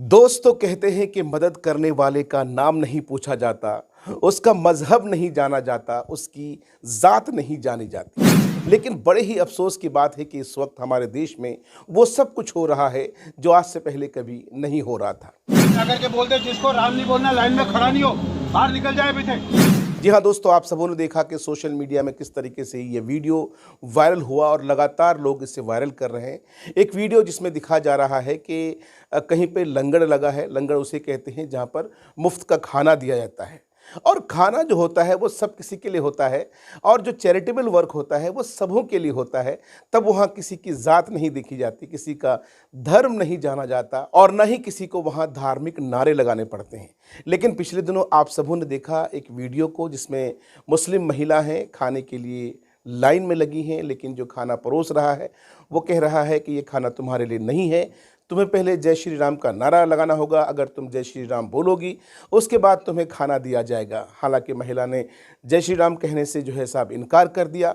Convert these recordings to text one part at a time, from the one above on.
दोस्त तो कहते हैं कि मदद करने वाले का नाम नहीं पूछा जाता, उसका मजहब नहीं जाना जाता, उसकी ज़ात नहीं जानी जाती। लेकिन बड़े ही अफसोस की बात है कि इस वक्त हमारे देश में वो सब कुछ हो रहा है जो आज से पहले कभी नहीं हो रहा था। अगर के बोलते जिसको राम नहीं बोलना लाइन में खड़ा नहीं हो, बाहर निकल जाए पीछे। जी हाँ दोस्तों, आप सबों ने देखा कि सोशल मीडिया में किस तरीके से ये वीडियो वायरल हुआ और लगातार लोग इसे वायरल कर रहे हैं। एक वीडियो जिसमें दिखा जा रहा है कि कहीं पे लंगर लगा है। लंगर उसे कहते हैं जहाँ पर मुफ्त का खाना दिया जाता है, और खाना जो होता है वो सब किसी के लिए होता है, और जो चैरिटेबल वर्क होता है वो सबों के लिए होता है। तब वहाँ किसी की ज़ात नहीं देखी जाती, किसी का धर्म नहीं जाना जाता, और न ही किसी को वहाँ धार्मिक नारे लगाने पड़ते हैं। लेकिन पिछले दिनों आप सबों ने देखा एक वीडियो को जिसमें मुस्लिम महिला हैं, खाने के लिए लाइन में लगी हैं, लेकिन जो खाना परोस रहा है वो कह रहा है कि ये खाना तुम्हारे लिए नहीं है, तुम्हें पहले जय श्री राम का नारा लगाना होगा। अगर तुम जय श्री राम बोलोगी उसके बाद तुम्हें खाना दिया जाएगा। हालांकि महिला ने जय श्री राम कहने से जो है साहब इनकार कर दिया,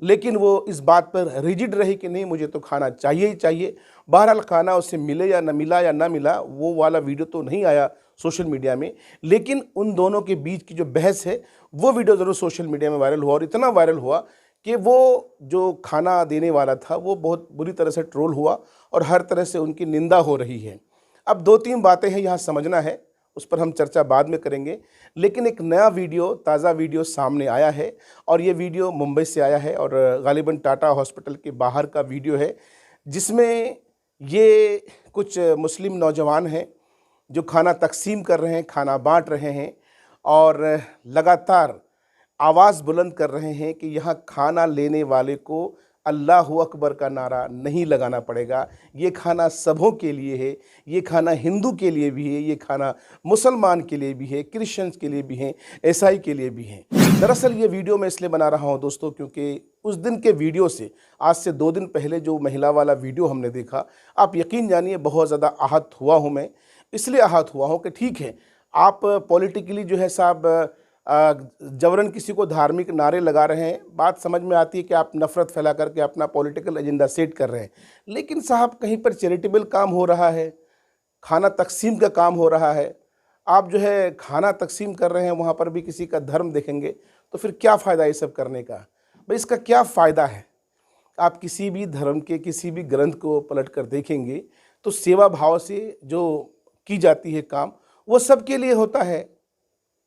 लेकिन वो इस बात पर रिजिड रही कि नहीं, मुझे तो खाना चाहिए ही चाहिए। बहरहाल खाना उसे मिले या न मिला या ना मिला, वो वाला वीडियो तो नहीं आया सोशल मीडिया में, लेकिन उन दोनों के बीच की जो बहस है वो वीडियो ज़रूर सोशल मीडिया में वायरल हुआ, और इतना वायरल हुआ कि वो जो खाना देने वाला था वो बहुत बुरी तरह से ट्रोल हुआ और हर तरह से उनकी निंदा हो रही है। अब दो तीन बातें हैं यहाँ समझना है, उस पर हम चर्चा बाद में करेंगे। लेकिन एक नया वीडियो, ताज़ा वीडियो सामने आया है, और ये वीडियो मुंबई से आया है और गालिबन टाटा हॉस्पिटल के बाहर का वीडियो है, जिसमें ये कुछ मुस्लिम नौजवान हैं जो खाना तकसीम कर रहे हैं, खाना बांट रहे हैं, और लगातार आवाज़ बुलंद कर रहे हैं कि यहाँ खाना लेने वाले को अल्लाहु अकबर का नारा नहीं लगाना पड़ेगा। ये खाना सबों के लिए है, ये खाना हिंदू के लिए भी है, ये खाना मुसलमान के लिए भी है, क्रिश्चियंस के लिए भी है, ईसाई के लिए भी है। दरअसल ये वीडियो मैं इसलिए बना रहा हूँ दोस्तों, क्योंकि उस दिन के वीडियो से आज से 2 दिन पहले जो महिला वाला वीडियो हमने देखा, आप यकीन जानिए बहुत ज़्यादा आहत हुआ हूँ मैं। इसलिए आहत हुआ हूँ कि ठीक है, आप पॉलिटिकली जो है साहब जबरन किसी को धार्मिक नारे लगा रहे हैं, बात समझ में आती है कि आप नफ़रत फैला करके अपना पॉलिटिकल एजेंडा सेट कर रहे हैं। लेकिन साहब कहीं पर चैरिटेबल काम हो रहा है, खाना तकसीम का काम हो रहा है, आप जो है खाना तकसीम कर रहे हैं, वहाँ पर भी किसी का धर्म देखेंगे तो फिर क्या फ़ायदा ये सब करने का? भाई इसका क्या फ़ायदा है? आप किसी भी धर्म के किसी भी ग्रंथ को पलट कर देखेंगे तो सेवा भाव से जो की जाती है काम, वो सबके लिए होता है,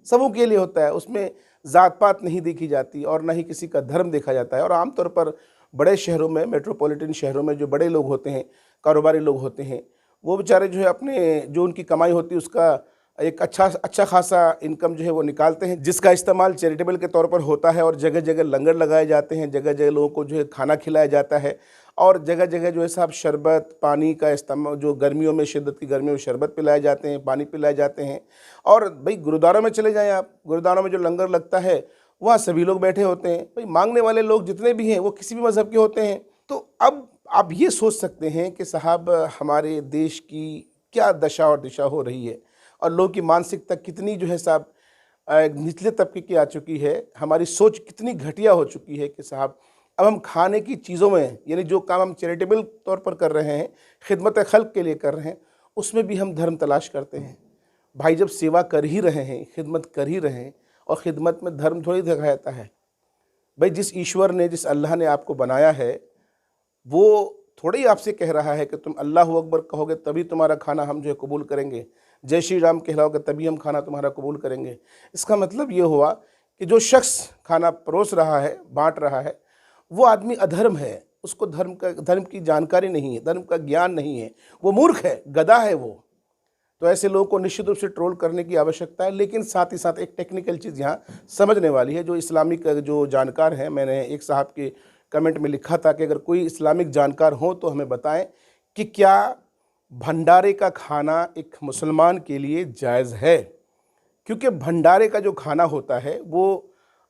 सबों के लिए होता है। उसमें ज़ात पात नहीं देखी जाती और ना ही किसी का धर्म देखा जाता है। और आमतौर पर बड़े शहरों में, मेट्रोपॉलिटन शहरों में जो बड़े लोग होते हैं, कारोबारी लोग होते हैं, वो बेचारे जो है अपने जो उनकी कमाई होती है उसका एक अच्छा खासा इनकम जो है वो निकालते हैं, जिसका इस्तेमाल चैरिटेबल के तौर पर होता है। और जगह जगह लंगर लगाए जाते हैं, जगह जगह लोगों को जो है खाना खिलाया जाता है, और जगह जगह जो है साहब शरबत पानी का इस्तेमाल, जो गर्मियों में, शिद्दत की गर्मियों में शरबत पिलाए जाते हैं, पानी पिलाए जाते हैं। और भाई गुरुद्वारों में चले जाएं आप, गुरुद्वारों में जो लंगर लगता है वहाँ सभी लोग बैठे होते हैं। भाई मांगने वाले लोग जितने भी हैं वो किसी भी मज़हब के होते हैं। तो अब आप ये सोच सकते हैं कि साहब हमारे देश की क्या दशा और दिशा हो रही है, और लोगों की मानसिकता कितनी जो है साहब निचले तबके की आ चुकी है, हमारी सोच कितनी घटिया हो चुकी है कि साहब अब हम खाने की चीज़ों में, यानी जो काम हम चैरिटेबल तौर पर कर रहे हैं, खिदमत खल्क के लिए कर रहे हैं, उसमें भी हम धर्म तलाश करते हैं। भाई जब सेवा कर ही रहे हैं, खिदमत कर ही रहे हैं, और ख़िदमत में धर्म थोड़ी देखा जाता है। भाई जिस ईश्वर ने, जिस अल्लाह ने आपको बनाया है, वो थोड़ा ही आपसे कह रहा है कि तुम अल्लाहु अकबर कहोगे तभी तुम्हारा खाना हम जो है कबूल करेंगे, जय श्री राम कहलाओगे तभी हम खाना तुम्हारा कबूल करेंगे। इसका मतलब ये हुआ कि जो शख्स खाना परोस रहा है, बांट रहा है, वो आदमी अधर्म है, उसको धर्म की जानकारी नहीं है, धर्म का ज्ञान नहीं है, वो मूर्ख है, गधा है वो। तो ऐसे लोगों को निश्चित रूप से ट्रोल करने की आवश्यकता है। लेकिन साथ ही साथ एक टेक्निकल चीज़ यहाँ समझने वाली है, जो इस्लामिक जो जानकार हैं, मैंने एक साहब के कमेंट में लिखा था कि अगर कोई इस्लामिक जानकार हो तो हमें बताएं कि क्या भंडारे का खाना एक मुसलमान के लिए जायज़ है। क्योंकि भंडारे का जो खाना होता है वो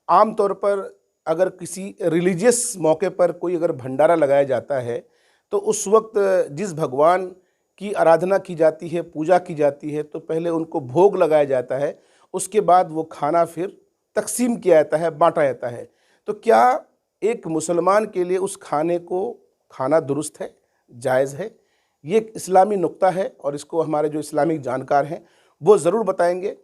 आम तौर पर अगर किसी रिलीजियस मौके पर कोई अगर भंडारा लगाया जाता है तो उस वक्त जिस भगवान की आराधना की जाती है, पूजा की जाती है, तो पहले उनको भोग लगाया जाता है, उसके बाद वो खाना फिर तकसीम किया जाता है, बांटा जाता है। तो क्या एक मुसलमान के लिए उस खाने को खाना दुरुस्त है, जायज़ है? ये एक इस्लामी नुक्ता है और इसको हमारे जो इस्लामिक जानकार हैं वो ज़रूर बताएंगे।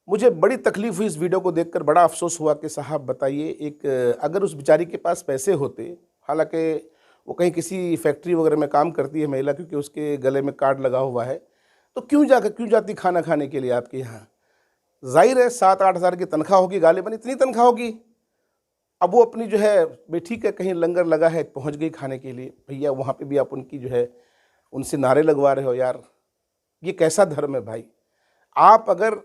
मुझे बड़ी तकलीफ़ हुई इस वीडियो को देखकर, बड़ा अफ़सोस हुआ कि साहब बताइए, एक अगर उस बेचारी के पास पैसे होते, हालांकि वो कहीं किसी फैक्ट्री वगैरह में काम करती है महिला, क्योंकि उसके गले में कार्ड लगा हुआ है, तो क्यों जाती खाना खाने के लिए आपके यहाँ? ज़ाहिर है 7-8 हज़ार की तनख्वाह होगी, गालिबन इतनी तनख्वाह होगी। अब वो अपनी जो है ठीक है कहीं लंगर लगा है पहुँच गई खाने के लिए, भैया वहाँ पे भी आप उनकी जो है उनसे नारे लगवा रहे हो यार, ये कैसा धर्म है भाई? आप अगर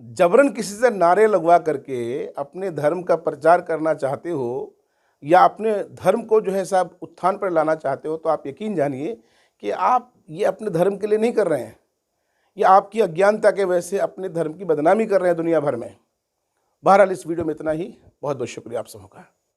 जबरन किसी से नारे लगवा करके अपने धर्म का प्रचार करना चाहते हो या अपने धर्म को जो है साहब उत्थान पर लाना चाहते हो, तो आप यकीन जानिए कि आप ये अपने धर्म के लिए नहीं कर रहे हैं, ये आपकी अज्ञानता के वजह से अपने धर्म की बदनामी कर रहे हैं दुनिया भर में। बहरहाल इस वीडियो में इतना ही। बहुत बहुत शुक्रिया आप सबों का।